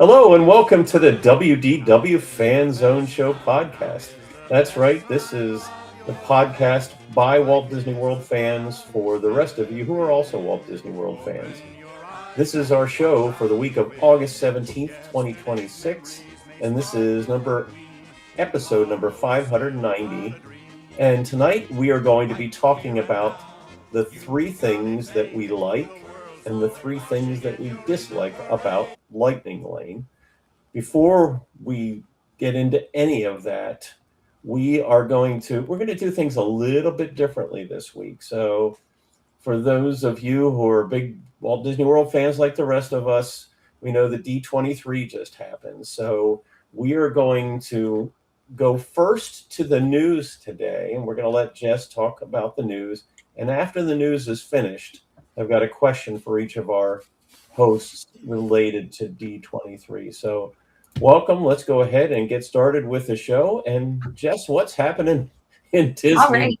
Hello and welcome to the WDW Fan Zone Show podcast. That's right, this is the podcast by Walt Disney World fans for the rest of you who are also Walt Disney World fans. This is our show for the week of August 17th, 2026, and this is episode number 590. And tonight we are going to be talking about the three things that we like and the three things that we dislike about Lightning Lane. Before we get into any of that, we're going to do things a little bit differently this week. So for those of you who are big Walt Disney World fans like the rest of us, we know the D23 just happened. So we are going to go first to the news today, and we're going to let Jess talk about the news. And after the news is finished, I've got a question for each of our hosts related to D23. So welcome. Let's go ahead and get started with the show. And Jess, what's happening in Disney? All right.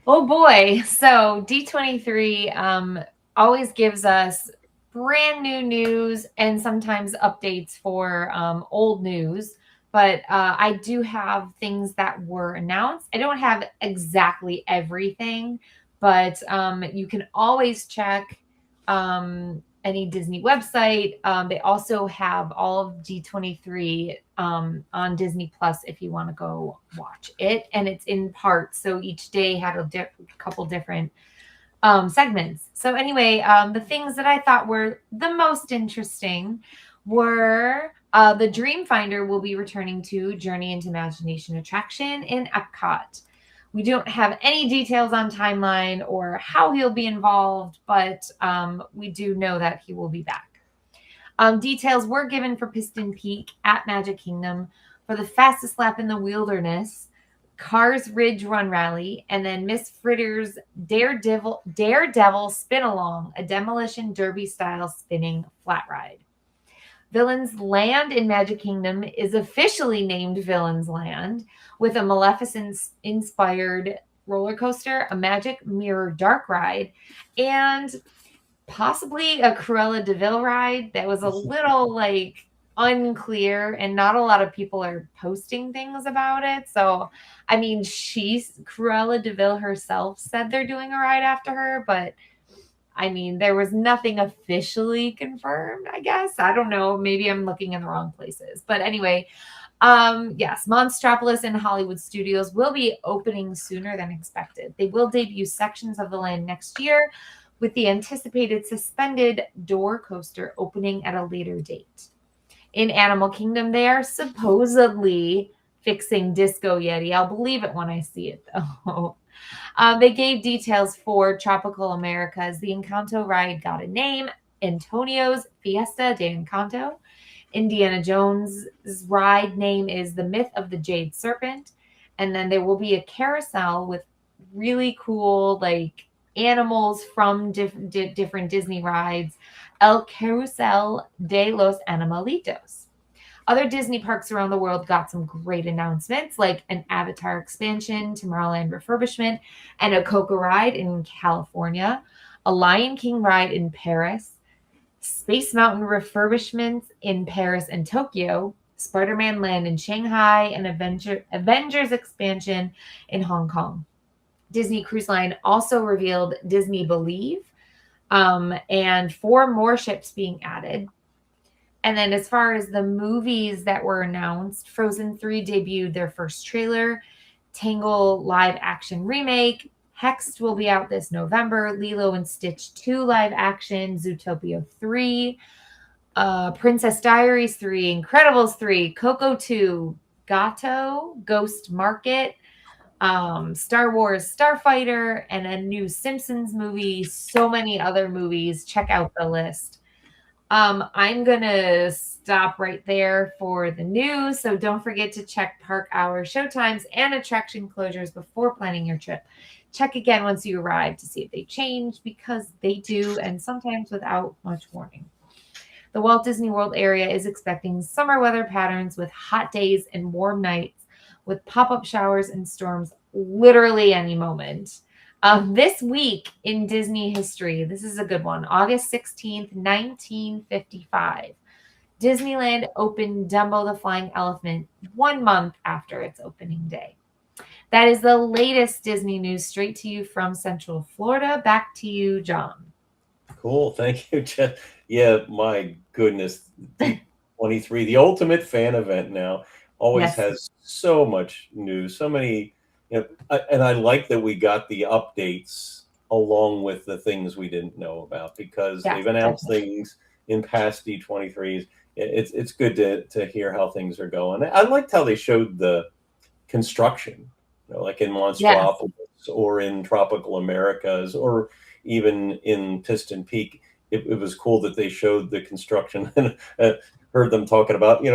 Oh boy. So D23 always gives us brand new news and sometimes updates for old news. But I do have things that were announced. I don't have exactly everything, but you can always check any Disney website. They also have all of D23 on Disney Plus if you want to go watch it. And it's in parts. So each day had a couple different segments. So anyway, the things that I thought were the most interesting were the Dreamfinder will be returning to Journey into Imagination attraction in Epcot. We don't have any details on timeline or how he'll be involved, but we do know that he will be back. Details were given for Piston Peak at Magic Kingdom for the fastest lap in the wilderness, Cars Ridge Run Rally, and then Miss Fritter's Daredevil Spin Along, a demolition derby style spinning flat ride. Villains Land in Magic Kingdom is officially named Villains Land with a Maleficent-inspired roller coaster, a Magic Mirror dark ride, and possibly a Cruella de Vil ride that was a little unclear, and not a lot of people are posting things about it. So, I mean, Cruella de Vil herself said they're doing a ride after her, but I mean, there was nothing officially confirmed, I guess. I don't know. Maybe I'm looking in the wrong places. But anyway, yes, Monstropolis and Hollywood Studios will be opening sooner than expected. They will debut sections of the land next year, with the anticipated suspended door coaster opening at a later date. In Animal Kingdom, they are supposedly fixing Disco Yeti. I'll believe it when I see it, though. They gave details for Tropical Americas. The Encanto ride got a name, Antonio's Fiesta de Encanto. Indiana Jones' ride name is The Myth of the Jade Serpent. And then there will be a carousel with really cool, animals from different Disney rides, El Carrusel de los Animalitos. Other Disney parks around the world got some great announcements, like an Avatar expansion, Tomorrowland refurbishment, and a Coco ride in California, a Lion King ride in Paris, Space Mountain refurbishments in Paris and Tokyo, Spider-Man Land in Shanghai, and Avengers expansion in Hong Kong. Disney Cruise Line also revealed Disney Believe, and 4 more ships being added. And then as far as the movies that were announced, Frozen 3 debuted their first trailer, Tangle live action remake, Hexed will be out this November, Lilo and Stitch 2 live action, Zootopia 3, Princess Diaries 3, Incredibles 3, Coco 2, Gato, Ghost Market, Star Wars Starfighter, and a new Simpsons movie, so many other movies. Check out the list. I'm going to stop right there for the news. So don't forget to check park hours, showtimes, and attraction closures before planning your trip. Check again once you arrive to see if they change, because they do, and sometimes without much warning. The Walt Disney World area is expecting summer weather patterns with hot days and warm nights, with pop-up showers and storms literally any moment. This week in Disney history, this is a good one. August 16th, 1955. Disneyland opened Dumbo the Flying Elephant 1 month after its opening day. That is the latest Disney news, straight to you from Central Florida. Back to you, John. Cool. Thank you, Jen. Yeah, my goodness. D23, the ultimate fan event now, always Yes. has so much news, so many, and I like that we got the updates along with the things we didn't know about, because Yes, they've announced definitely. things in past D23s. It's good to hear how things are going. I liked how they showed the construction, like in Yes. Monstropolis or in Tropical Americas or even in Piston Peak. It was cool that they showed the construction and heard them talking about,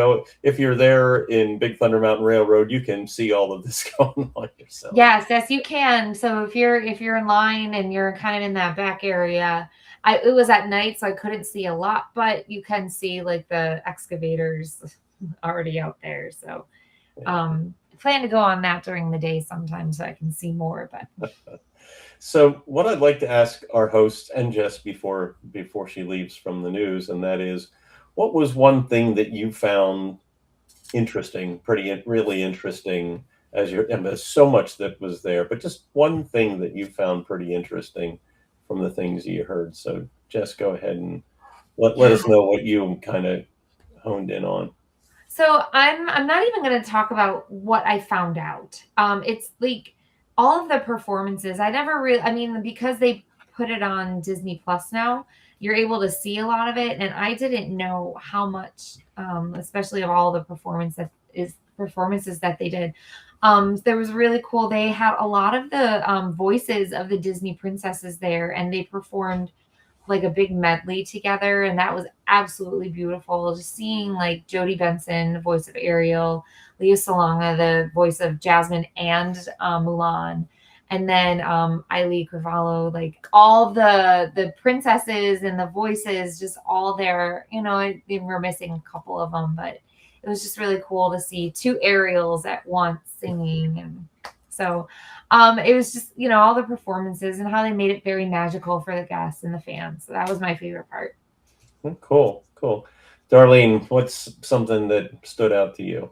if you're there in Big Thunder Mountain Railroad, you can see all of this going on yourself. Yes, you can. So if you're in line and you're kind of in that back area, it was at night, so I couldn't see a lot, but you can see like the excavators already out there. So I plan to go on that during the day sometime so I can see more. But So what I'd like to ask our host and Jess before she leaves from the news, and that is, what was one thing that you found interesting, really interesting, and there's so much that was there, but just one thing that you found pretty interesting from the things you heard. So Jess, go ahead and let us know what you kind of honed in on. So I'm not even going to talk about what I found out. It's like all of the performances. Because they put it on Disney Plus now, you're able to see a lot of it, and I didn't know how much, especially of all the performances that they did. There was really cool. They had a lot of the voices of the Disney princesses there, and they performed like a big medley together, and that was absolutely beautiful. Just seeing like Jodie Benson, the voice of Ariel, Lea Salonga, the voice of Jasmine and Mulan, and then Ailey Cravalho, like all the princesses and the voices, just all there. We're missing a couple of them, but it was just really cool to see two Ariels at once singing. And so it was just, all the performances and how they made it very magical for the guests and the fans. So that was my favorite part. Cool. Darlene, what's something that stood out to you?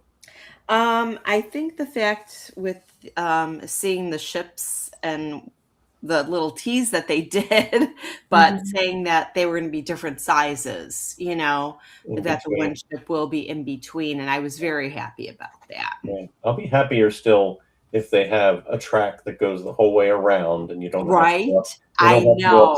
I think the fact with seeing the ships and the little tease that they did, but saying that they were going to be different sizes, that the one ship will be in between. And I was very happy about that. Yeah. I'll be happier still if they have a track that goes the whole way around and you don't right. I know.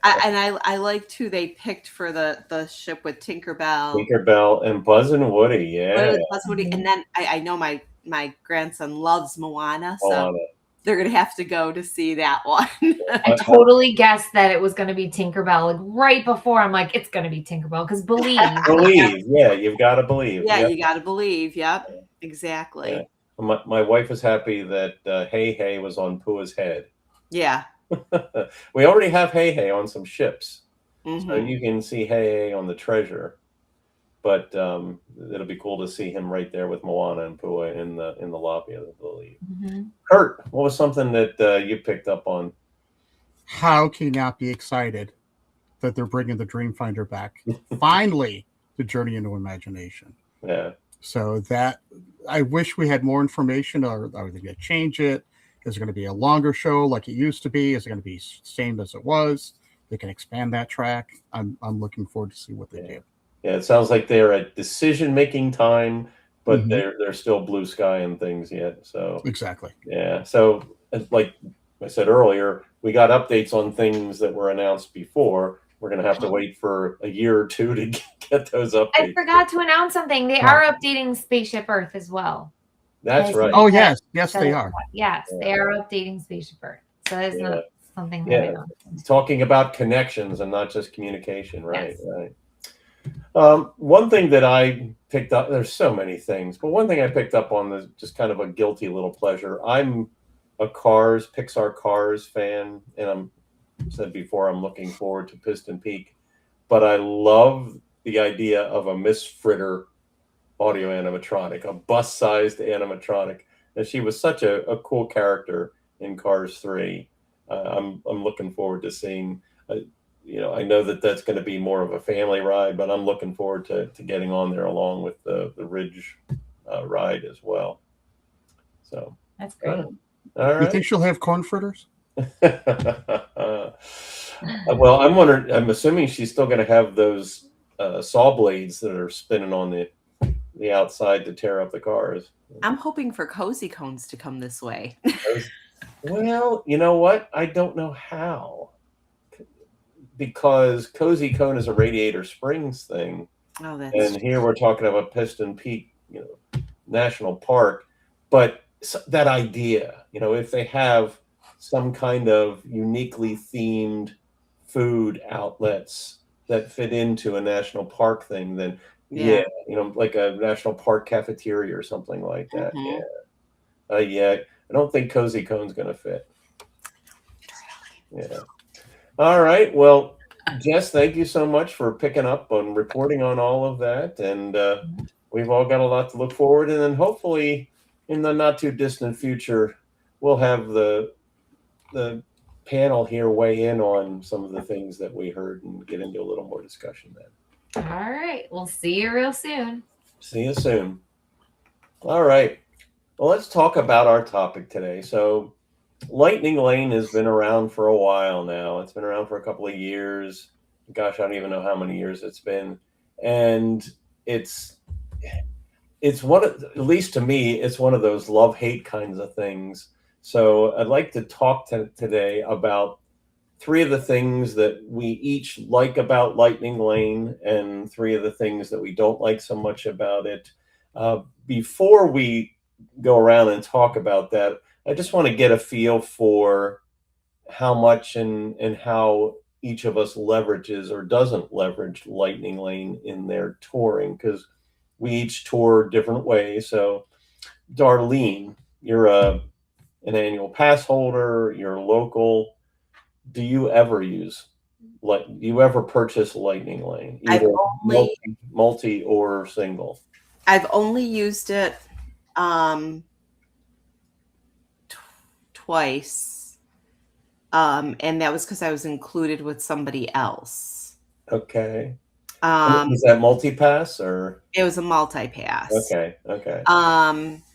I liked who they picked for the ship with Tinkerbell and Buzz and Woody. Yeah. Buzz and Woody. And then I know my grandson loves Moana, so they're going to have to go to see that one. I totally guessed that it was going to be Tinkerbell. Like right before, I'm like, it's going to be Tinkerbell, because believe. Yeah, you've got to believe. Yeah, you got to believe. Yep, exactly. Yeah. My wife was happy that Hey Hey was on Pua's head. Yeah. We already have Hey Hey on some ships, so you can see Hey Hey on the Treasure. But it'll be cool to see him right there with Moana and Pua in the lobby, I believe. Kurt, what was something that you picked up on? How can you not be excited that they're bringing the Dreamfinder back? Finally, the Journey into Imagination. Yeah. So that, I wish we had more information. Are they going to change it? Is it going to be a longer show like it used to be? Is it going to be the same as it was? They can expand that track. I'm looking forward to see what they do. Yeah, it sounds like they're at decision-making time, but they're still blue sky and things yet. So exactly. Yeah. So like I said earlier, we got updates on things that were announced before. We're going to have to wait for a year or two to get those updates. I forgot to announce something. They are updating Spaceship Earth as well. That's right. Oh, yes. Yes, they are. Yes, they are updating Spaceship Earth. So that's not something that talking about connections and not just communication. Right. Yes. Right. One thing that I picked up, there's so many things, but one thing I picked up on is just kind of a guilty little pleasure. I'm a Pixar Cars fan, and said before, I'm looking forward to Piston Peak, but I love the idea of a Miss Fritter audio animatronic, a bus-sized animatronic, and she was such a cool character in Cars 3. I'm looking forward to seeing. I know that that's going to be more of a family ride, but I'm looking forward to getting on there along with the Ridge ride as well. So That's great. all You right. think she'll have corn fritters? Well, I'm assuming she's still going to have those saw blades that are spinning on the outside to tear up the cars. I'm hoping for Cozy Cones to come this way. Well, you know what? I don't know how, because Cozy Cone is a Radiator Springs thing, Oh, that's and here we're talking about Piston Peak, National Park. But that idea, if they have some kind of uniquely themed food outlets that fit into a national park thing, then Yeah. like a national park cafeteria or something like that. Mhm. Yeah. I don't think Cozy Cone's going to fit. Yeah. All right. Well, Jess, thank you so much for picking up on reporting on all of that. And we've all got a lot to look forward. And then hopefully in the not too distant future, we'll have the panel here weigh in on some of the things that we heard and get into a little more discussion then. All right. We'll see you real soon. See you soon. All right. Well, let's talk about our topic today. So Lightning Lane has been around for a while now. It's been around for a couple of years. Gosh, I don't even know how many years it's been. And it's one of, at least to me, it's one of those love-hate kinds of things. So I'd like to talk today about 3 of the things that we each like about Lightning Lane and 3 of the things that we don't like so much about it. Before we go around and talk about that, I just want to get a feel for how much and how each of us leverages or doesn't leverage Lightning Lane in their touring, because we each tour different ways. So Darlene, you're an annual pass holder, you're local. Do you ever purchase Lightning Lane, I've either only multi or single? I've only used it twice, and that was because I was included with somebody else. Okay. Um, Is that multi-pass or? it was a multi-pass. Okay.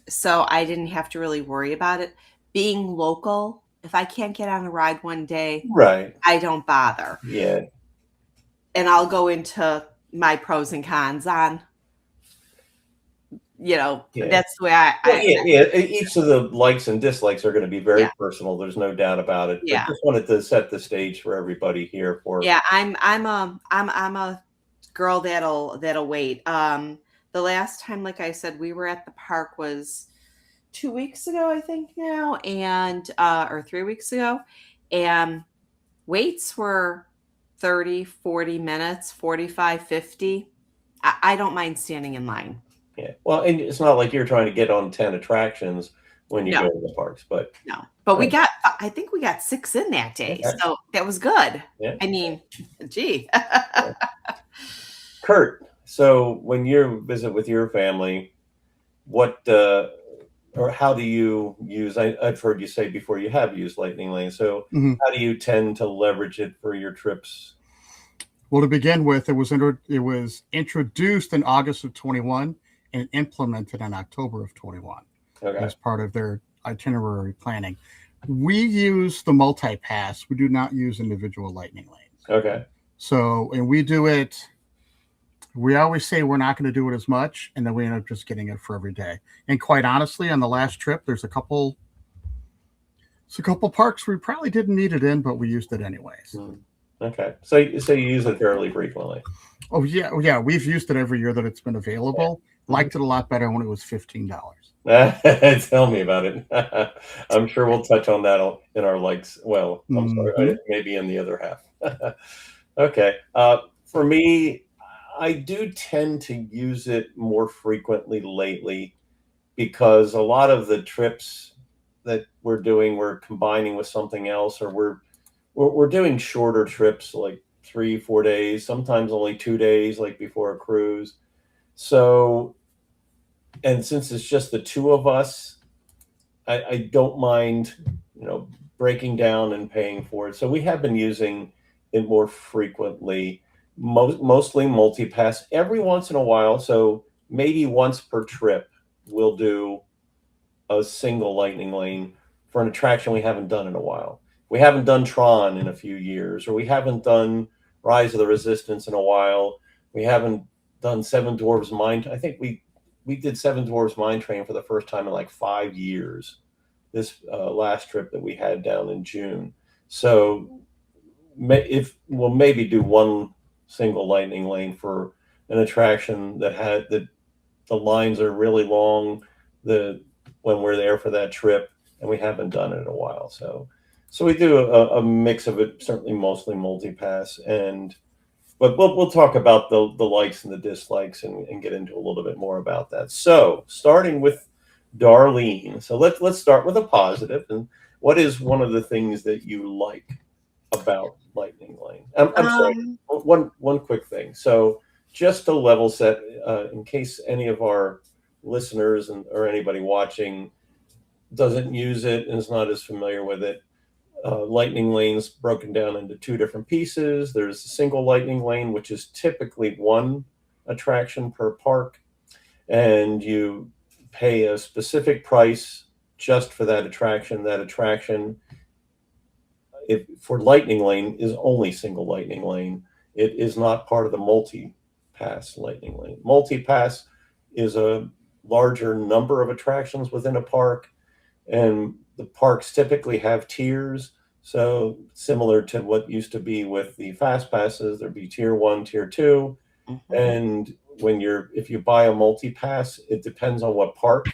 So I didn't have to really worry about it. Being local, if I can't get on a ride one day, Right. I don't bother. Yeah. And I'll go into my pros and cons on, Yeah. that's the way Yeah. Each of the likes and dislikes are going to be very Yeah. personal. There's no doubt about it. Yeah. But just wanted to set the stage for everybody here. Yeah, I'm a girl that'll wait. The last time, like I said, we were at the park was 2 weeks ago, I think now, and or 3 weeks ago, and waits were 30, 40 minutes, 45, 50. I don't mind standing in line. Yeah. Well, and it's not like you're trying to get on 10 attractions when you No. go to the parks, but No, but I think we got 6 in that day, Okay. so that was good. Yeah. I mean, gee. Kurt, so when you visit with your family, what or how do you use? I've heard you say before you have used Lightning Lane. So Mhm. how do you tend to leverage it for your trips? Well, to begin with, it was introduced in August of 21 and implemented in October of 21 Okay. as part of their itinerary planning. We use the multi-pass. We do not use individual Lightning Lanes. Okay. So, and we do it. We always say we're not going to do it as much, and then we end up just getting it for every day. And quite honestly, on the last trip, there's a couple parks we probably didn't need it in, but we used it anyways. Okay. So you use it fairly frequently. Oh yeah, we've used it every year that it's been available. Liked it a lot better when it was $15. Tell me about it. I'm sure we'll touch on that in our likes. Well, I'm sorry, maybe in the other half. Okay. For me, I do tend to use it more frequently lately because a lot of the trips that we're doing, we're combining with something else, or we're doing shorter trips, like 3-4 days, sometimes only 2 days, like before a cruise. So, and since it's just the 2 of us, I don't mind, breaking down and paying for it. So we have been using it more frequently, mostly multi-pass every once in a while. So maybe once per trip, we'll do a single lightning lane for an attraction we haven't done in a while. We haven't done Tron in a few years, or we haven't done Rise of the Resistance in a while. We haven't done Seven Dwarfs Mine. I think we did Seven Dwarfs Mine Train for the first time in like 5 years. This last trip that we had down in June. So if we'll maybe do one single lightning lane for an attraction that the lines are really long when we're there for that trip, and we haven't done it in a while. So we do a mix of it, certainly mostly multi-pass, but we'll talk about the likes and the dislikes and get into a little bit more about that. So starting with Darlene. So let's start with a positive. And what is one of the things that you like about Lightning Lane? I'm sorry. One quick thing. So just to level set, in case any of our listeners or anybody watching doesn't use it and is not as familiar with it, Lightning Lane's broken down into two different pieces. There's a single Lightning Lane, which is typically one attraction per park, and you pay a specific price just for that attraction. That attraction, for Lightning Lane, is only single Lightning Lane. It is not part of the multi-pass Lightning Lane. Multi-pass is a larger number of attractions within a park, and the parks typically have tiers. So similar to what used to be with the fast passes, there'd be tier 1, tier 2, and if you buy a multi-pass, it depends on what park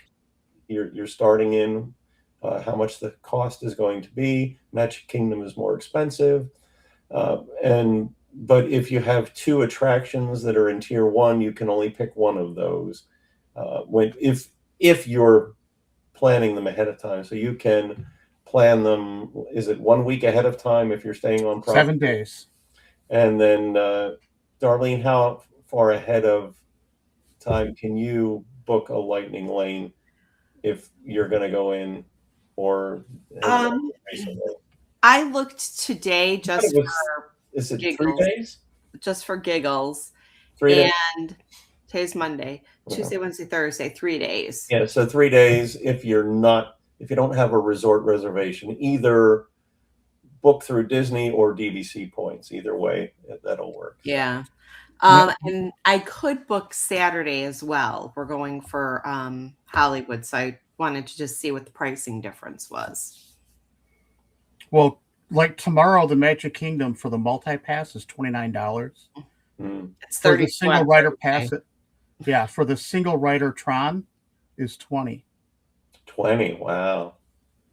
you're starting in, how much the cost is going to be. Magic Kingdom is more expensive, but if you have two attractions that are in tier 1, you can only pick one of those. If you're planning them ahead of time, so you can plan them. Is it 1 week ahead of time if you're staying on property? 7 days. And then, Darlene, how far ahead of time can you book a Lightning Lane if you're going to go in, or recently? I looked today just for is it giggles. 3 days? Just for giggles. 3 days. And today's Monday, Tuesday, Wednesday, Thursday, 3 days. Yeah, so 3 days. If you don't have a resort reservation, either book through Disney or DVC points. Either way, that'll work. Yeah. And I could book Saturday as well. We're going for Hollywood, so I wanted to just see what the pricing difference was. Well, like tomorrow, the Magic Kingdom for the multi-pass is $29. It's For 30 the single rider pass, for the single rider Tron is $20. 20. Wow.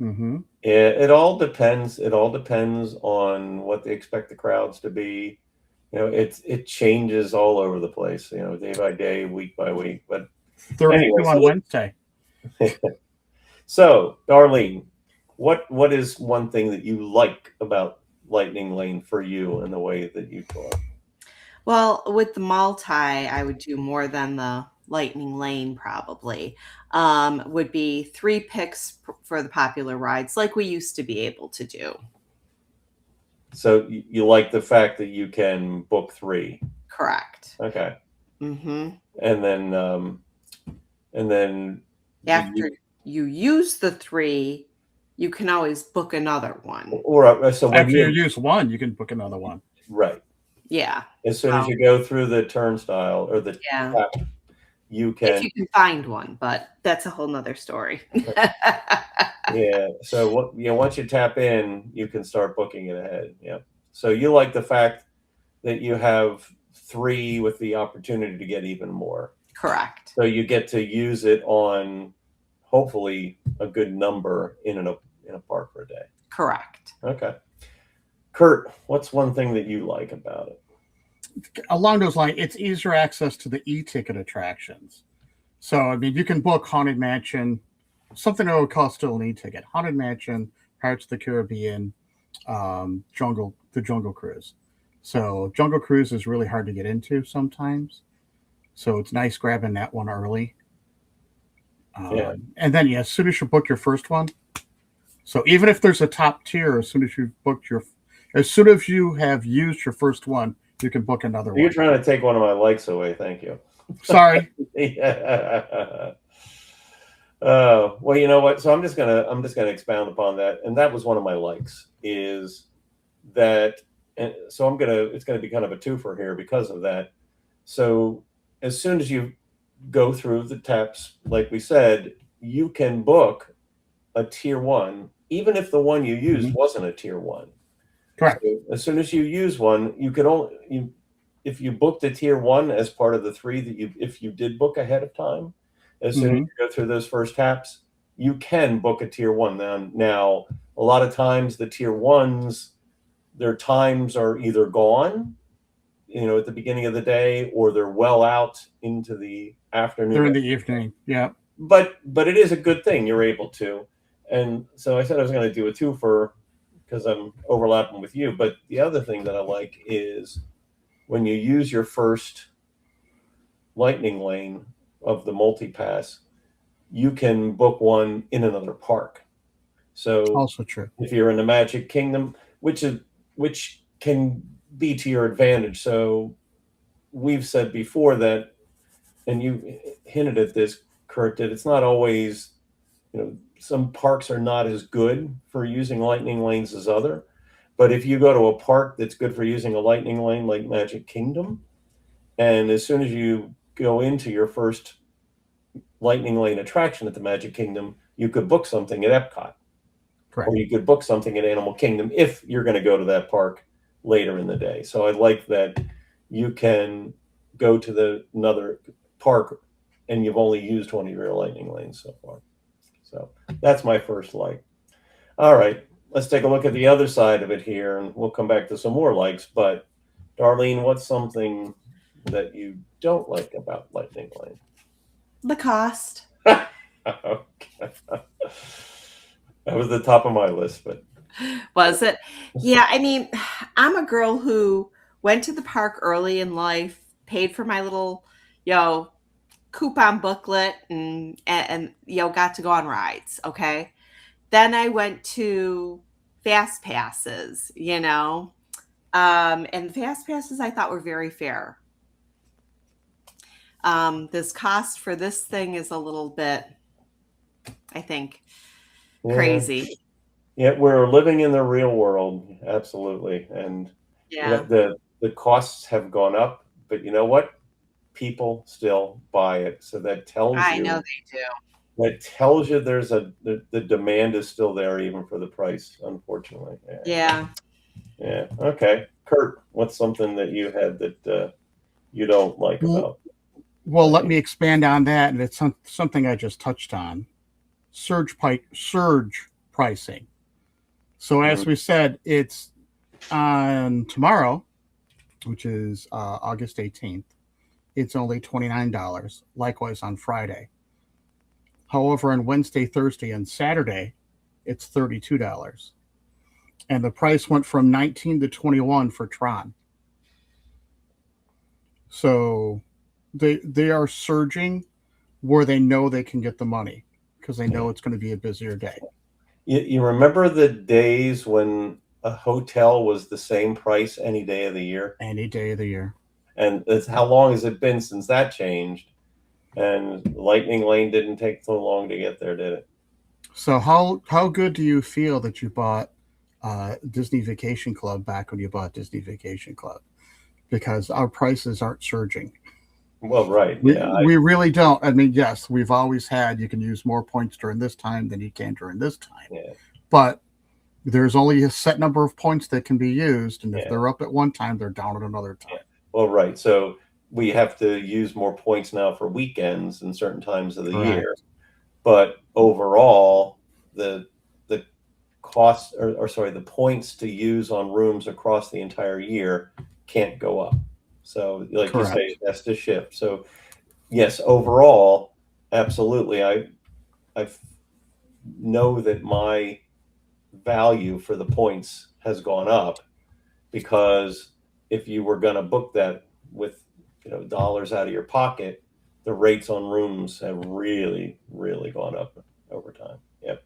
Mm-hmm. Yeah, it all depends. It all depends on what they expect the crowds to be. It changes all over the place. Day by day, week by week. But 32 on Wednesday. So, Darlene, what is one thing that you like about Lightning Lane for you and the way that you go? Well, with the multi, I would do more than the Lightning Lane probably. Would be 3 picks for the popular rides like we used to be able to do. So you like the fact that you can book 3? Correct. Okay. Mm-hmm. And then after you use the 3, you can always book another one. Or so after you use one, you can book another one. Right. Yeah. As soon as you go through the turnstile or the tap, you can. If you can find one, but that's a whole nother story. Yeah. So once you tap in, you can start booking it ahead. Yeah. So you like the fact that you have 3 with the opportunity to get even more. Correct. So you get to use it on hopefully a good number in a park for a day. Correct. Okay. Kurt, what's one thing that you like about it? Along those lines, it's easier access to the e-ticket attractions. So, I mean, you can book Haunted Mansion, something that would cost still an e-ticket. Haunted Mansion, Pirates of the Caribbean, the Jungle Cruise. So, Jungle Cruise is really hard to get into sometimes. So, it's nice grabbing that one early. And then, as soon as you book your first one, so even if there's a top tier, as soon as you've booked As soon as you have used your first one, you can book another You're one. trying to take one of my likes away. Thank you. Sorry. Yeah. Well, you know what? So I'm just gonna expound upon that, and that was one of my likes is that, and so it's gonna be kind of a twofer here because of that. So as soon as you go through the taps, like we said, you can book a tier one, even if the one you used wasn't a tier one. Correct. So as soon as you use one, you can only if you booked a tier one as part of the three that if you did book ahead of time, as soon as you go through those first taps, you can book a tier one. Now a lot of times the tier ones, their times are either gone, at the beginning of the day, or they're well out into the afternoon. During the evening. Yeah. But it is a good thing you're able to. And so I said I was going to do a twofer because I'm overlapping with you. But the other thing that I like is when you use your first lightning lane of the multi-pass, you can book one in another park. So Also true. if you're in the Magic Kingdom, which can be to your advantage. So we've said before that, and you hinted at this, Kurt, that it's not always, some parks are not as good for using lightning lanes as other. But if you go to a park that's good for using a lightning lane like Magic Kingdom, and as soon as you go into your first lightning lane attraction at the Magic Kingdom, you could book something at Epcot. Correct. Or you could book something at Animal Kingdom if you're going to go to that park later in the day. So I like that you can go to another park and you've only used one of your lightning lanes so far. So that's my first like. All right, let's take a look at the other side of it here, and we'll come back to some more likes. But Darlene, what's something that you don't like about lightning lane? The cost. Okay. That was the top of my list, but Was it? Yeah, I mean, I'm a girl who went to the park early in life, paid for my little, coupon booklet and got to go on rides, okay? Then I went to fast passes, and fast passes I thought were very fair. This cost for this thing is a little bit, I think, crazy. Yeah, we're living in the real world, absolutely, and the costs have gone up, but you know what? People still buy it, so that tells I you. know they do. That tells you there's the demand is still there even for the price, unfortunately. Yeah. Yeah. Okay, Kurt, what's something that you had that you don't like about? Well, let me expand on that, and it's something I just touched on. Surge pricing. So as we said, it's on tomorrow, which is August 18th. It's only $29. Likewise on Friday. However, on Wednesday, Thursday, and Saturday, it's $32. And the price went from 19 to 21 for Tron. So they are surging where they know they can get the money because they know it's going to be a busier day. You remember the days when a hotel was the same price any day of the year? Any day of the year. And it's how long has it been since that changed? And Lightning Lane didn't take so long to get there, did it? So how good do you feel that you bought Disney Vacation Club back when you bought Disney Vacation Club? Because our prices aren't surging. Well, right. We really don't. I mean, yes, we've always had you can use more points during this time than you can during this time. Yeah. But there's only a set number of points that can be used. And if they're up at one time, they're down at another time. Yeah. Well, right. So we have to use more points now for weekends and certain times of the year. But overall, the cost the points to use on rooms across the entire year can't go up. So like you say, that's to shift. So yes, overall, absolutely. I know that my value for the points has gone up because if you were going to book that with dollars out of your pocket, the rates on rooms have really, really gone up over time. Yep.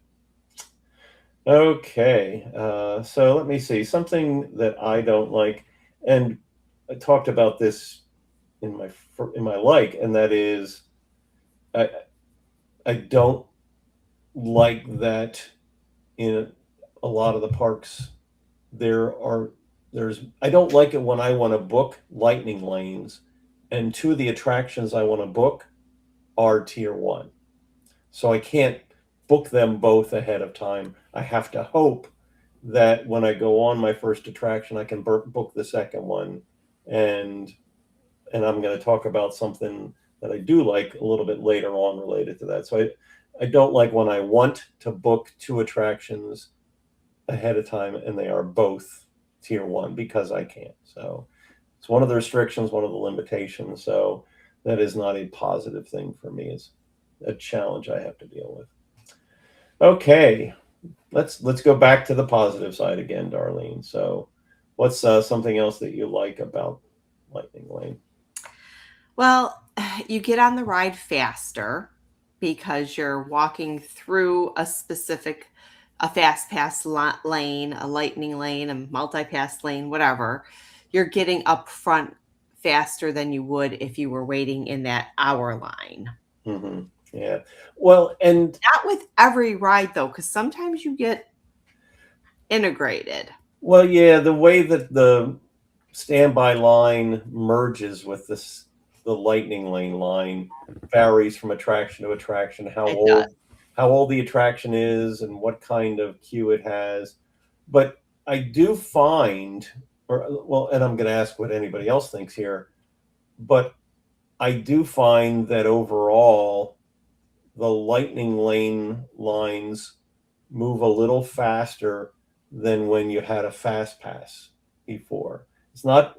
Okay, so let me see. Something that I don't like, and I talked about this in my like, and that is I I don't like that in a lot of the parks there are there's I don't like it when I want to book lightning lanes, and two of the attractions I want to book are tier one. So I can't book them both ahead of time. I have to hope that when I go on my first attraction, I can book the second one. And I'm going to talk about something that I do like a little bit later on related to that. So I don't like when I want to book two attractions ahead of time and they are both tier one because I can't. So it's one of the restrictions, one of the limitations. So that is not a positive thing for me. It's a challenge I have to deal with. Okay, let's go back to the positive side again, Darlene. So, what's something else that you like about Lightning Lane? Well, you get on the ride faster because you're walking through a fast pass lane, a lightning lane, a multi-pass lane, whatever. You're getting up front faster than you would if you were waiting in that hour line. Hmm. Yeah. Well, and Not with every ride though, because sometimes you get integrated. well, yeah, the way that the standby line merges with the lightning lane line varies from attraction to attraction, It does. how old the attraction is and what kind of queue it has. But I do find, or well, and I'm going to ask what anybody else thinks here, but I do find that overall the lightning lane lines move a little faster than when you had a fast pass before. It's not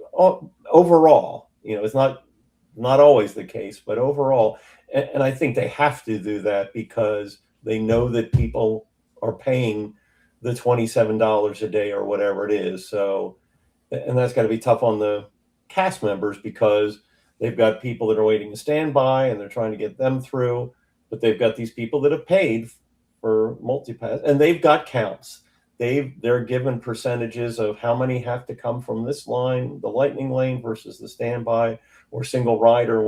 overall, it's not always the case, but overall, and I think they have to do that because they know that people are paying the $27 a day or whatever it is. So, and that's got to be tough on the cast members because they've got people that are waiting to stand by and they're trying to get them through, but they've got these people that have paid for multipass and they've got counts. They're given percentages of how many have to come from this line, the lightning lane versus the standby or single rider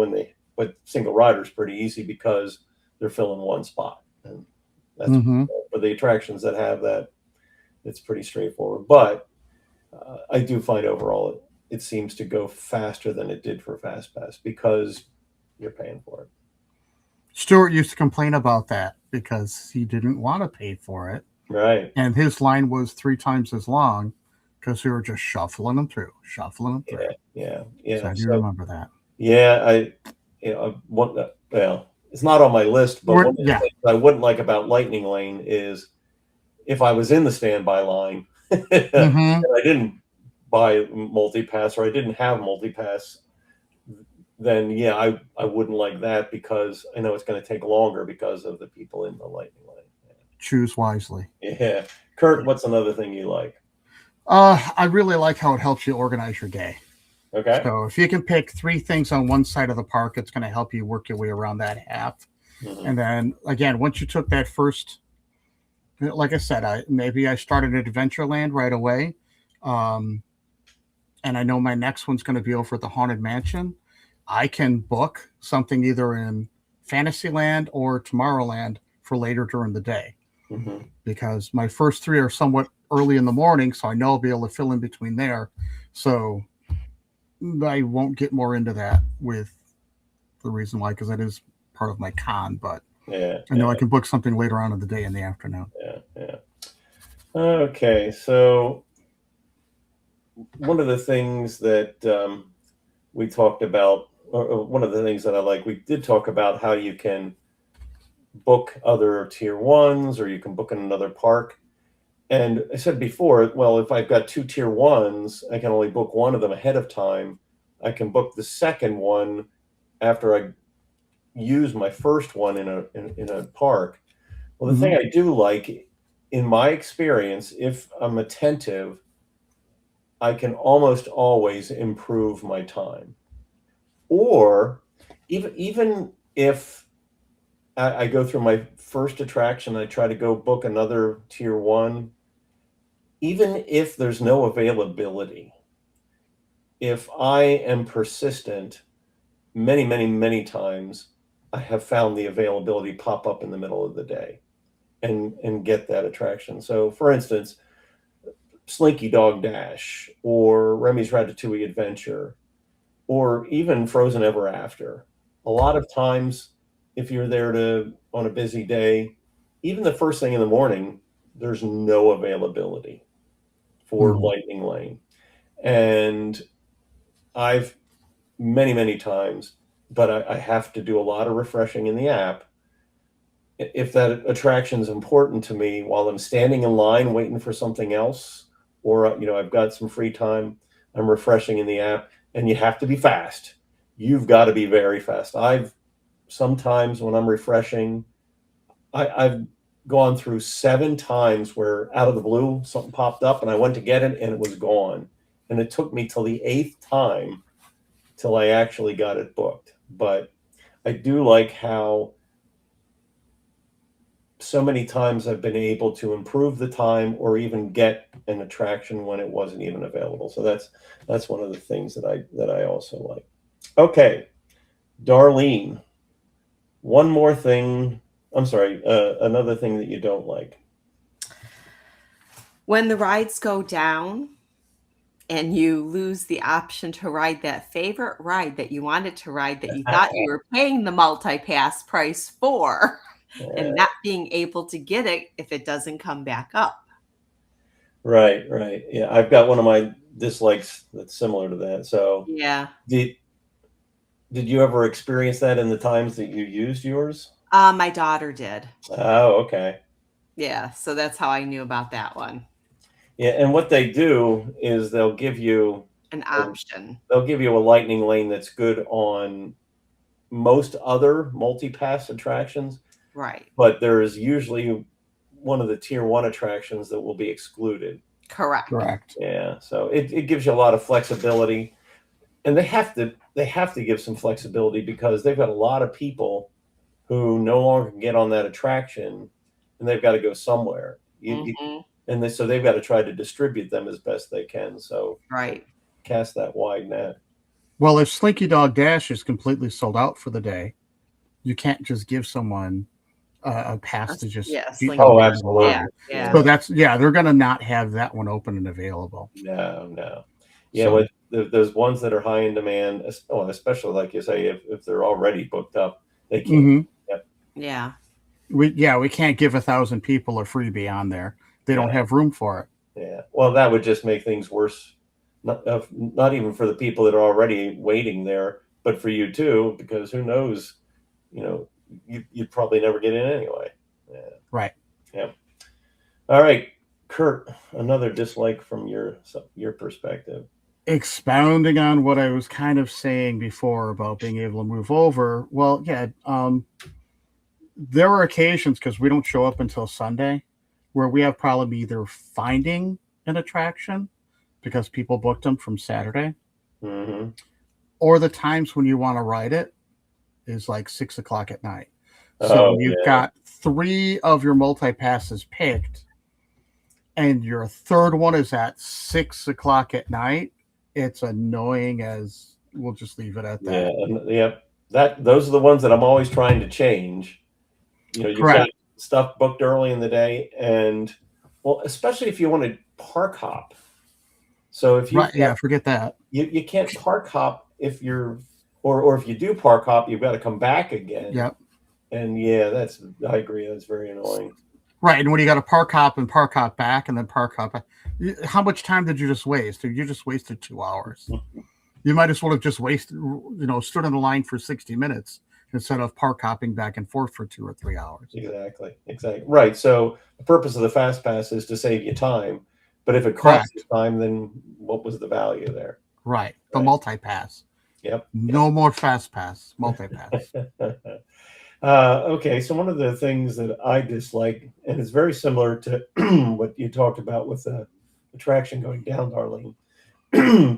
but single rider is pretty easy because they're filling one spot. And that's Mhm. for the attractions that have that, it's pretty straightforward. But I do find overall it seems to go faster than it did for FastPass because you're paying for it. Stuart used to complain about that because he didn't want to pay for it. Right. And his line was 3 times as long because we were just shuffling them through. Yeah. So I do remember that. Yeah, well, it's not on my list, but one of the Yeah. things I wouldn't like about Lightning Lane is if I was in the standby line and Hmm. I didn't buy multipass or I didn't have multipass, then yeah, I wouldn't like that because I know it's going to take longer because of the people in the Lightning Lane. Choose wisely. Yeah. Kurt, what's another thing you like? I really like how it helps you organize your day. Okay. So if you can pick 3 things on one side of the park, it's going to help you work your way around that half. Mhm. And then again, once you took that first, like I said, I started at Adventureland right away. And I know my next one's going to be over at the Haunted Mansion. I can book something either in Fantasyland or Tomorrowland for later during the day Mhm. because my first 3 are somewhat early in the morning, so I know I'll be able to fill in between there. So I won't get more into that with the reason why, because that is part of my con. But Yeah. I know I can book something later on in the day in the afternoon. Yeah. Okay, so one of the things that we talked about, or one of the things that I like, we did talk about how you can book other tier ones or you can book in another park. And I said before, well, if I've got 2 tier 1s, I can only book one of them ahead of time. I can book the second one after I use my first one in a park. Well, the thing I do like, in my experience, if I'm attentive, I can almost always improve my time. Or even if I go through my first attraction, I try to go book another tier one, even if there's no availability. If I am persistent, many, many, many times, I have found the availability pop up in the middle of the day and get that attraction. So, for instance, Slinky Dog Dash or Remy's Ratatouille Adventure or even Frozen Ever After. A lot of times, if you're there on a busy day, even the first thing in the morning, there's no availability for Lightning Lane. And I've many, many times, but I have to do a lot of refreshing in the app. If that attraction is important to me while I'm standing in line waiting for something else, or I've got some free time, I'm refreshing in the app, and you have to be fast. You've got to be very fast. I've sometimes when I'm refreshing, I've gone through 7 times where out of the blue something popped up and I went to get it and it was gone. And it took me till the 8th time till I actually got it booked. But I do like how so many times I've been able to improve the time or even get an attraction when it wasn't even available. So that's one of the things that I also like. Okay, Darlene, one more thing. I'm sorry, another thing that you don't like. When the rides go down and you lose the option to ride that favorite ride that you wanted to ride that you thought you were paying the multi-pass price for, and not being able to get it if it doesn't come back up. Right. Yeah, I've got one of my dislikes that's similar to that. So yeah, did you ever experience that in the times that you used yours? My daughter did. Oh, okay. Yeah, so that's how I knew about that one. Yeah, and what they do is they'll give you an option. They'll give you a Lightning Lane that's good on most other multi-pass attractions. Right. But there is usually one of the tier 1 attractions that will be excluded. Correct. Yeah, so it gives you a lot of flexibility, and they have to give some flexibility because they've got a lot of people who no longer can get on that attraction, and they've got to go somewhere. So they've got to try to distribute them as best they can. So cast that wide net. Well, if Slinky Dog Dash is completely sold out for the day, you can't just give someone a pass to just absolutely. Yeah. So they're going to not have that one open and available. No. Yeah, so, there's ones that are high in demand, especially like you say, if they're already booked up, they can't. Yeah. We can't give 1,000 people a freebie on there. They don't have room for it. Yeah. Well, that would just make things worse. Not even for the people that are already waiting there, but for you too, because who knows, you'd probably never get in anyway. Yeah. Right. Yeah. All right, Kurt, another dislike from your perspective. Expounding on what I was kind of saying before about being able to move over. Well, yeah, there are occasions, because we don't show up until Sunday, where we have problem either finding an attraction because people booked them from Saturday, or the times when you want to ride it is like 6 o'clock at night. So you've got 3 of your multi-passes picked, and your third one is at 6 o'clock at night. It's annoying as we'll just leave it at that. Those are the ones that I'm always trying to change. You've got stuff booked early in the day, and especially if you want to park hop. So if you forget that. You can't park hop if you're or if you do park hop, you've got to come back again. Yep. And I agree, that's very annoying. Right, and when you got to park hop back and then park hop, how much time did you just waste? You just wasted 2 hours. You might as well have just wasted, stood in the line for 60 minutes instead of park hopping back and forth for 2 or 3 hours. Exactly. Right. So the purpose of the fast pass is to save you time, but if it costs you time, then what was the value there? Right. The multi-pass. Yep. No more fast pass. Multi-pass. Okay, so one of the things that I dislike, and it's very similar to what you talked about with the attraction going down, Darlene,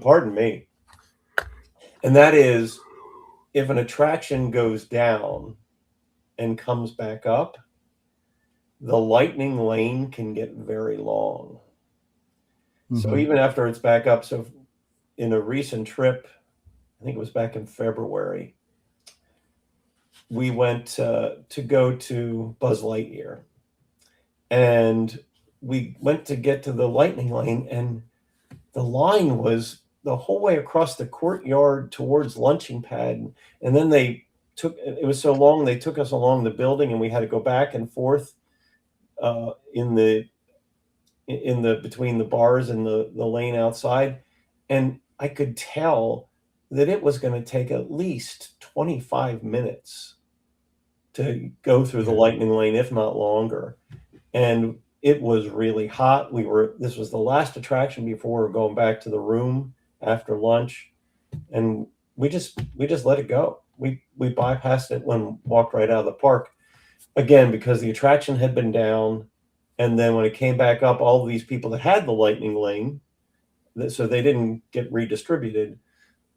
pardon me, and that is if an attraction goes down and comes back up, the lightning lane can get very long. So Mhm. even after it's back up, so in a recent trip, I think it was back in February, we went to go to Buzz Lightyear, and we went to get to the lightning lane, and the line was the whole way across the courtyard towards Lunching Pad, and then they took it was so long they took us along the building, and we had to go back and forth in the between the bars and the lane outside, and I could tell that it was going to take at least 25 minutes to go through the Yeah. lightning lane, if not longer. And it was really hot. This was the last attraction before we were going back to the room after lunch, and we just let it go. We bypassed it when walked right out of the park again because the attraction had been down, and then when it came back up, all of these people that had the lightning lane, so they didn't get redistributed,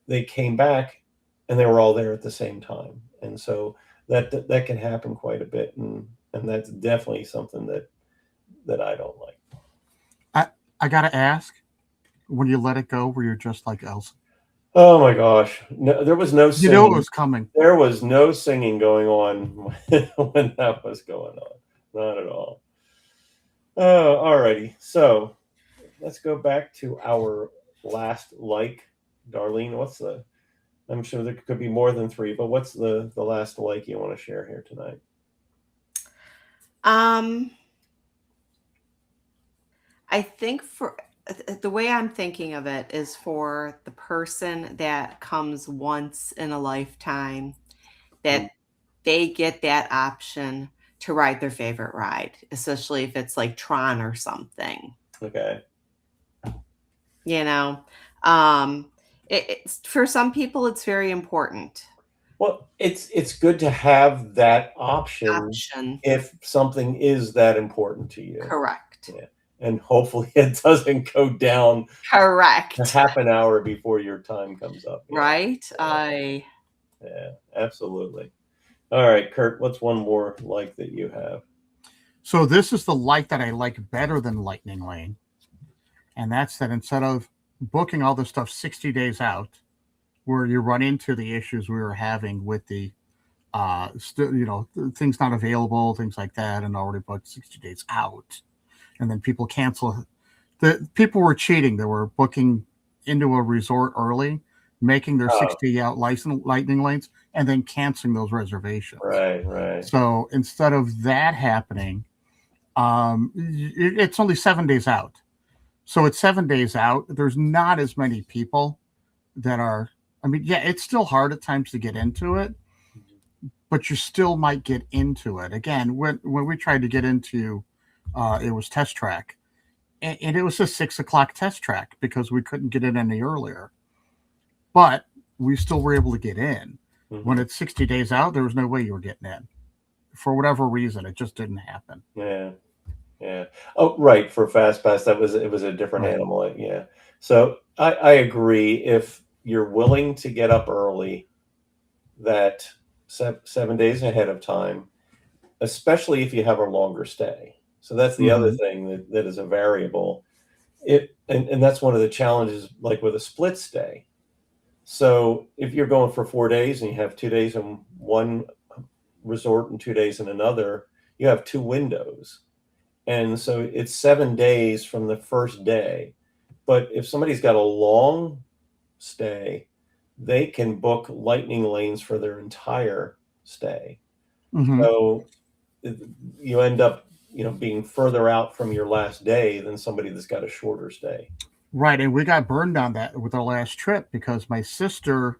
they came back and they were all there at the same time, and so that can happen quite a bit, and that's definitely something that I don't like. I gotta ask, when you let it go, were you just like Elsa? Oh my gosh, no, there was no You know it singing. was coming. There was no singing going on when that was going on, not at all. Oh, alrighty. So let's go back to our last like. Darlene, I'm sure there could be more than three, but what's the last like you want to share here tonight? I think for the way I'm thinking of it is for the person that comes once in a lifetime, that they get that option to ride their favorite ride, especially if it's like Tron or something, Okay. you know. Um, it's for some people, it's very important Well, it's good to have that option option. if something is that important to you. Correct. Yeah. And hopefully it doesn't go down a Correct. half an hour before your time comes up. Yeah. Right? Yeah, absolutely. All right, Kurt, what's one more like that you have? So this is the like that I like better than Lightning Lane, and that's that instead of booking all this stuff 60 days out, where you run into the issues we were having with the things not available, things like that, and already booked 60 days out, and then people cancel. The people were cheating. They were booking into a resort early, making their Oh, 60 out license lightning lanes, and then canceling those reservations. right. So instead of that happening, it's only 7 days out. So it's 7 days out. There's not as many people that are. I mean, yeah, it's still hard at times to get into it, but you still might get into it. Again, when we tried to get into, it was Test Track, and it was a 6 o'clock Test Track because we couldn't get in any earlier. But we still were able to get in. When Mhm. it's 60 days out, there was no way you were getting in. For whatever reason, it just didn't happen. Yeah. Oh, right. For Fast Pass, it was a different Right. animal. Yeah. So I agree. If you're willing to get up early, that 7 days ahead of time, especially if you have a longer stay. So that's the other Mhm. thing that is a variable. And that's one of the challenges, like with a split stay. So if you're going for 4 days and you have 2 days in one resort and 2 days in another, you have two windows. And so it's 7 days from the first day. But if somebody's got a long stay, they can book lightning lanes for their entire stay. Mhm. So you end up, being further out from your last day than somebody that's got a shorter stay. Right, and we got burned on that with our last trip because my sister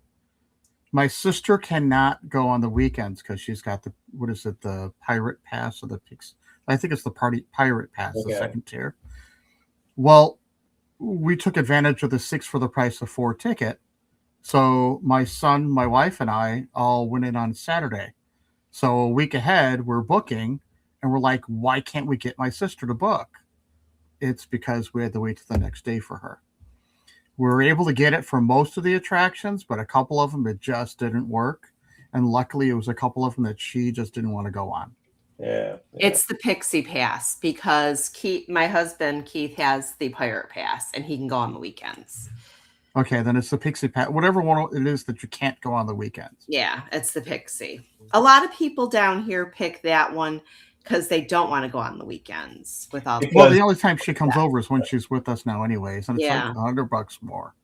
cannot go on the weekends because she's got the what is it, the pirate pass or the pix I think it's the party pirate pass, the Okay. second tier. Well, we took advantage of the 6 for the price of 4 ticket. So my son, my wife, and I all went in on Saturday. So a week ahead, we're booking, and we're like, why can't we get my sister to book? It's because we had to wait till the next day for her. We were able to get it for most of the attractions, but a couple of them it just didn't work. and luckily it was a couple of them that she just didn't want to go on. Yeah. It's the Pixie Pass because my husband Keith has the Pirate Pass and he can go on the weekends. Okay, then it's the Pixie Pass, whatever one it is that you can't go on the weekends. Yeah, it's the Pixie. A lot of people down here pick that one because they don't want to go on the weekends with all. Well, the only time she comes over is when she's with us now, anyways, and it's like $100 more.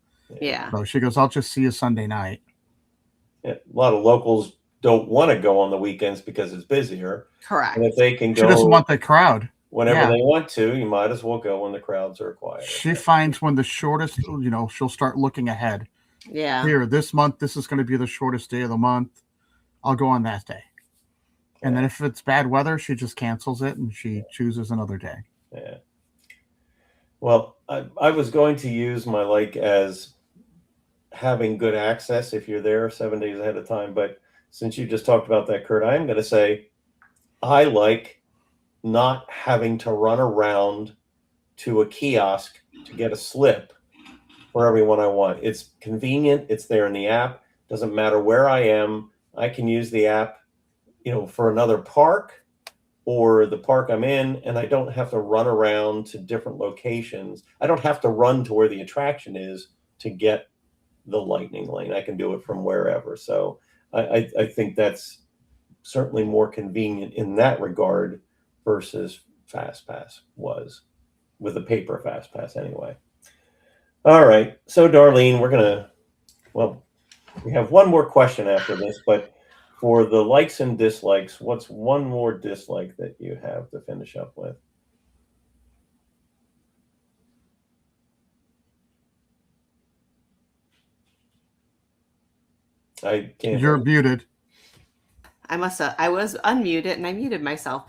Yeah. So she goes, "I'll just see you Sunday night." Yeah, a lot of locals don't want to go on the weekends because it's busier. Correct. And if they can She go doesn't want the crowd. whenever they want to, you might as well go when the crowds are quiet. She finds when the shortest, she'll start looking ahead. Yeah. Here, this month, this is going to be the shortest day of the month. I'll go on that day. And then if it's bad weather, she just cancels it and she chooses another day. Yeah. Well, I was going to use my as having good access if you're there 7 days ahead of time. But since you just talked about that, Kurt, I am going to say I like not having to run around to a kiosk to get a slip for everyone I want. It's convenient. It's there in the app. Doesn't matter where I am. I can use the app, for another park or the park I'm in, and I don't have to run around to different locations. I don't have to run to where the attraction is to get the Lightning Lane. I can do it from wherever. So I think that's certainly more convenient in that regard versus FastPass was with a paper FastPass anyway. All right. So Darlene, we have one more question after this, but for the likes and dislikes, what's one more dislike that you have to finish up with? I can't. You're muted. I was unmuted and I muted myself.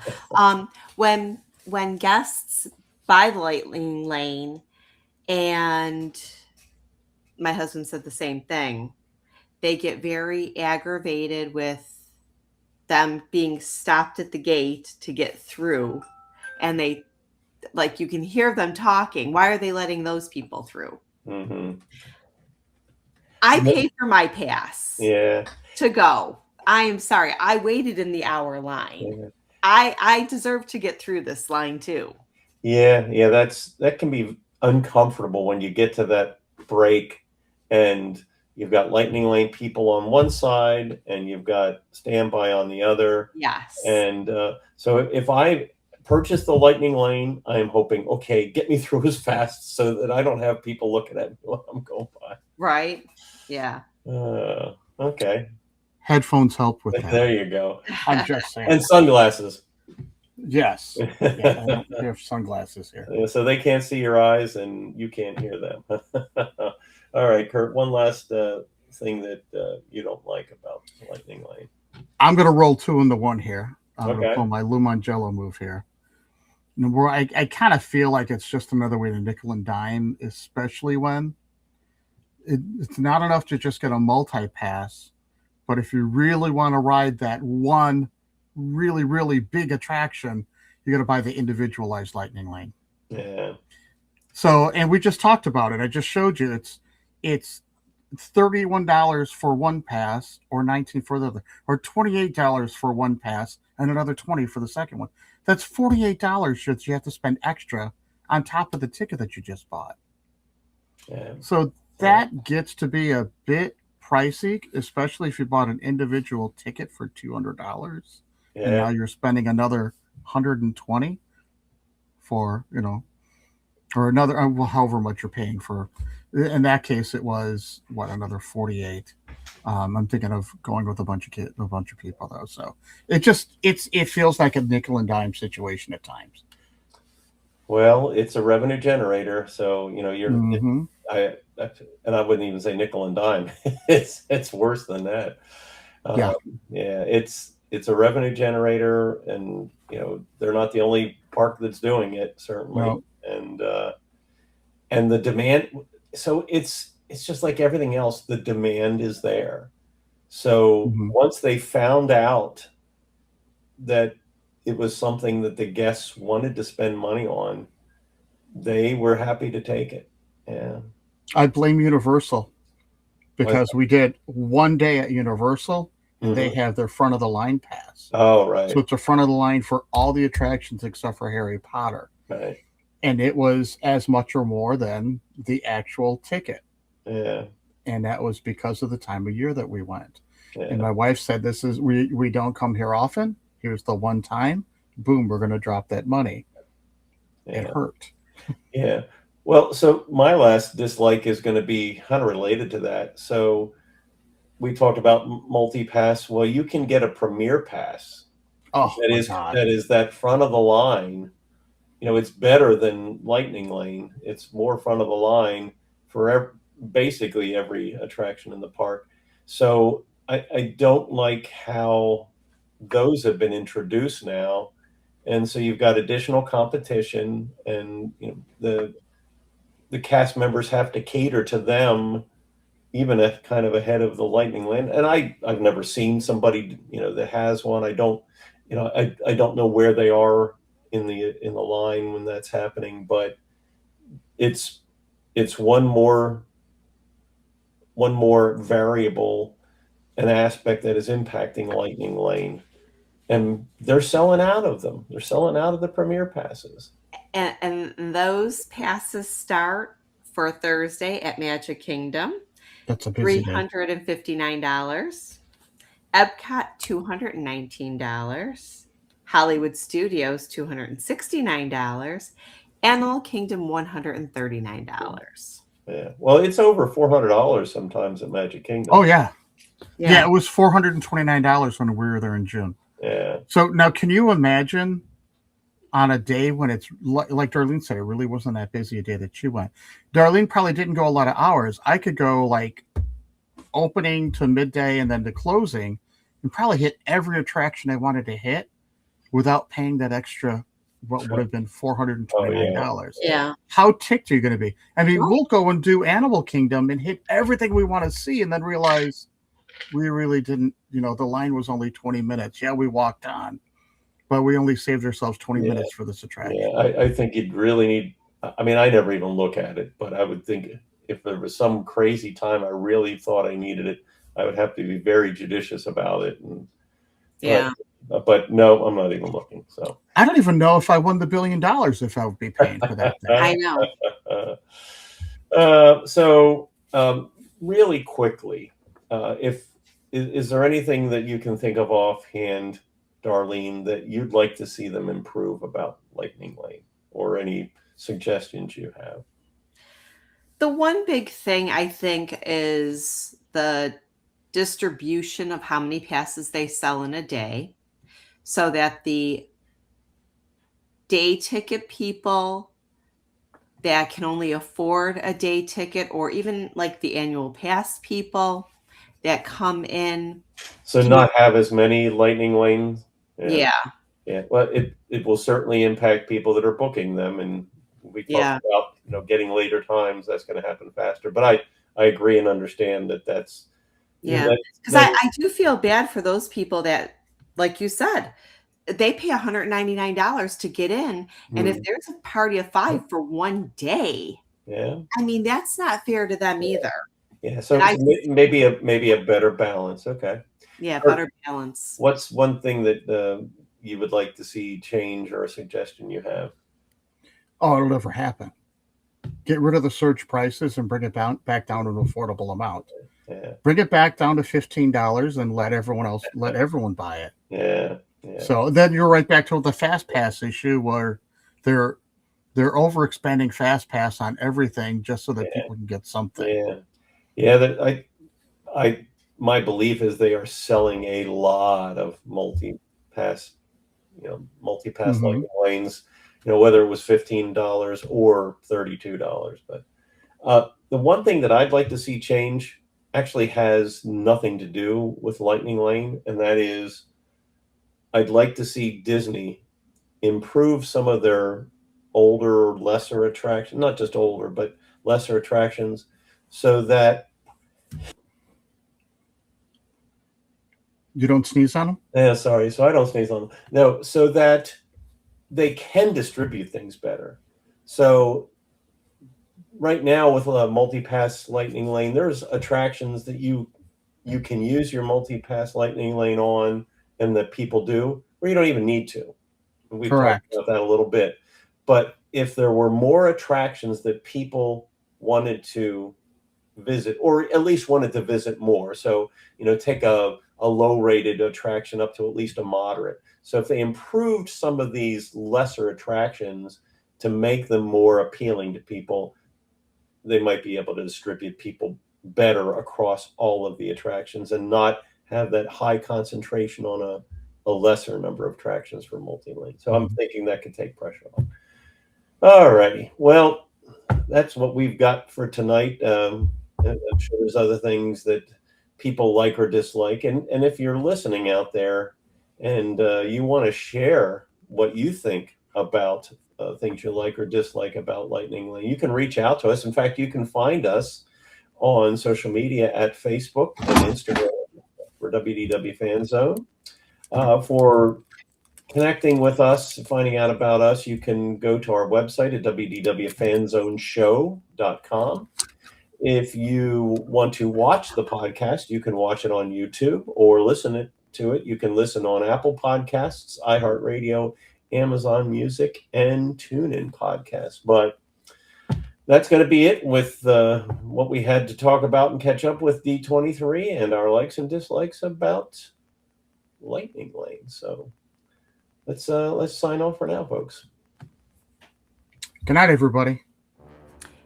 When guests buy the Lightning Lane, and my husband said the same thing, they get very aggravated with them being stopped at the gate to get through. And you can hear them talking. Why are they letting those people through? Mm-hmm. I pay for my pass to go. I am sorry. I waited in the hour line. Yeah. I deserve to get through this line too. Yeah, that can be uncomfortable when you get to that break and you've got Lightning Lane people on one side and you've got standby on the other. Yes. And so if I purchase the Lightning Lane, I am hoping, okay, get me through as fast so that I don't have people looking at me while I'm going by. Right. Yeah. Okay. Headphones help with that. There you go. I'm just saying. And sunglasses. Yes. Yeah, we have sunglasses here. So they can't see your eyes and you can't hear them. All right, Kurt, one last thing that you don't like about Lightning Lane. I'm going to roll two into one here. I'm going to Okay. pull my Lumangello move here. Where I kind of feel like it's just another way to nickel and dime, especially when it's not enough to just get a multi-pass. But if you really want to ride that one really, really big attraction, you got to buy the individualized Lightning Lane. Yeah. So, and we just talked about it. I just showed you it's $31 for one pass, or $19 for the other, or $28 for one pass, and another $20 for the second one. That's $48 that you have to spend extra on top of the ticket that you just bought. Yeah. So that gets to be a bit pricey, especially if you bought an individual ticket for $200. And now you're spending another $120 for, or another, however much you're paying for. In that case, it was another $48. I'm thinking of going with a bunch of people though. So it feels like a nickel and dime situation at times. Well, it's a revenue generator, so you're. Mm-hmm. I wouldn't even say nickel and dime. it's worse than that. It's a revenue generator, and they're not the only park that's doing it, certainly. No. And the demand. So it's just like everything else. The demand is there. So once they found out that it was something that the guests wanted to spend money on, they were happy to take it. Yeah. I blame Universal because we did one day at Universal and they have their front of the line pass. Oh, right. So it's a front of the line for all the attractions except for Harry Potter. Right. And it was as much or more than the actual ticket. Yeah. And that was because of the time of year that we went. Yeah. And my wife said, "This is we don't come here often. Here's the one time. Boom, we're going to drop that money." Yeah. It hurt. Yeah. Well, so my last dislike is going to be kind of related to that. So we talked about multi-pass. Well, you can get a premier pass. Oh, my That God. is that front of the line. You know, it's better than Lightning Lane. It's more front of the line for basically every attraction in the park. So I don't like how those have been introduced now. And so you've got additional competition, and you know, the cast members have to cater to them, even if kind of ahead of the Lightning Lane. And I've never seen somebody, you know, that has one. I don't, you know, I don't know where they are in the line when that's happening, but it's one more variable, an aspect that is impacting Lightning Lane. And they're selling out of them. They're selling out of the premier passes. And those passes start for Thursday at Magic Kingdom, That's a busy day. $359. Epcot, $219. Hollywood Studios, $269. Animal Kingdom, $139. Yeah. Well, it's over $400 sometimes at Magic Kingdom. Oh, yeah. Yeah, it was $429 when we were there in June. Yeah. So now, can you imagine on a day when it's like Darlene said, it really wasn't that busy a day that she went. Darlene probably didn't go a lot of hours. I could go like opening to midday and then to closing and probably hit every attraction I wanted to hit without paying that extra, what would have been $429. Yeah. How ticked are you going to be? I mean, we'll go and do Animal Kingdom and hit everything we want to see and then realize we really didn't, you know, the line was only 20 minutes. Yeah, we walked on, but we only saved ourselves 20 minutes for this attraction. Yeah, I think you'd really need, I mean, I never even look at it, but I would think if there was some crazy time I really thought I needed it, I would have to be very judicious about it. And, Yeah. But no, I'm not even looking. So I don't even know if I won the $1 billion if I would be paying for that thing. I know. So really quickly, is there anything that you can think of offhand, Darlene, that you'd like to see them improve about Lightning Lane, or any suggestions you have? The one big thing I think is the distribution of how many passes they sell in a day, so that the day ticket people that can only afford a day ticket, or even like the annual pass people that come in. So not have as many Lightning Lanes. Yeah. Well, it will certainly impact people that are booking them, and we talked about, you know, getting later times. That's going to happen faster. But I agree and understand that's because I do feel bad for those people that, like you said, they pay $199 to get in, and if there's a party of 5 for one day, I mean, that's not fair to them either. Yeah, so maybe a better balance. Okay. Yeah, better balance. What's one thing that you would like to see change, or a suggestion you have? Oh, it'll never happen. Get rid of the surge prices and bring it back down to an affordable amount. Yeah. Bring it back down to $15 and let everyone buy it. Yeah. So then you're right back to the Fast Pass issue, where they're overexpanding Fast Pass on everything just so that people can get something. Yeah. My belief is they are selling a lot of multi-pass Lightning Lanes, you know, whether it was $15 or $32. But the one thing that I'd like to see change actually has nothing to do with Lightning Lane, and that is I'd like to see Disney improve some of their older, lesser attractions, not just older, but lesser attractions, so that you don't sneeze on them? Yeah, sorry. So I don't sneeze on them. No, so that they can distribute things better. So right now with a multi-pass Lightning Lane, there's attractions that you you can use your multi-pass Lightning Lane on and that people do, or you don't even need to. We've Correct. talked about that a little bit. But if there were more attractions that people wanted to visit, or at least wanted to visit more, so, take a low-rated attraction up to at least a moderate. So if they improved some of these lesser attractions to make them more appealing to people, they might be able to distribute people better across all of the attractions and not have that high concentration on a lesser number of attractions for multi-lane. So I'm thinking that could take pressure off. All righty. Well, that's what we've got for tonight. I'm sure there's other things that people like or dislike. And if you're listening out there and you want to share what you think about things you like or dislike about Lightning Lane, you can reach out to us. In fact, you can find us on social media at Facebook and Instagram for WDW Fan Zone. For connecting with us, finding out about us, you can go to our website at wdwfanzoneshow.com. If you want to watch the podcast, you can watch it on YouTube or listen to it. You can listen on Apple Podcasts, iHeartRadio, Amazon Music, and TuneIn Podcasts. But that's going to be it with what we had to talk about and catch up with D23 and our likes and dislikes about Lightning Lane. So let's sign off for now, folks. Good night, everybody.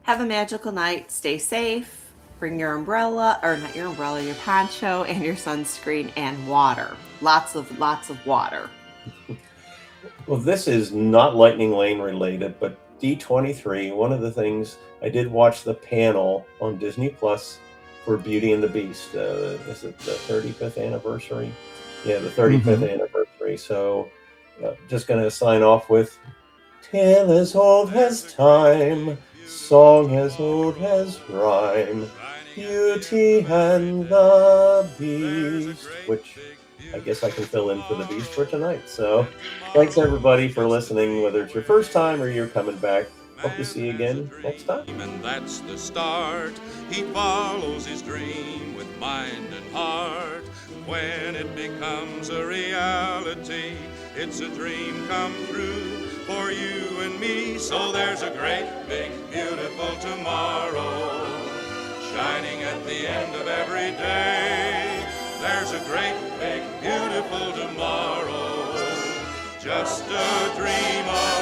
Have a magical night. Stay safe. Bring your umbrella, or not your umbrella, your poncho and your sunscreen and water. Lots of water. Well, this is not Lightning Lane related, but D23, one of the things, I did watch the panel on Disney Plus for Beauty and the Beast. Is it the 35th anniversary? Yeah, the 35th anniversary. So just going to sign off with Tale as old as time, song as old as rhyme, Beauty and the Beast, which I guess I can fill in for the Beast for tonight. So thanks everybody for listening, whether it's your first time or you're coming back. Hope to see you again next time. And that's the start. He follows his dream with mind and heart. When it becomes a reality, it's a dream come true for you and me. So there's a great, big, beautiful tomorrow shining at the end of every day. There's a great, big, beautiful tomorrow, just a dream of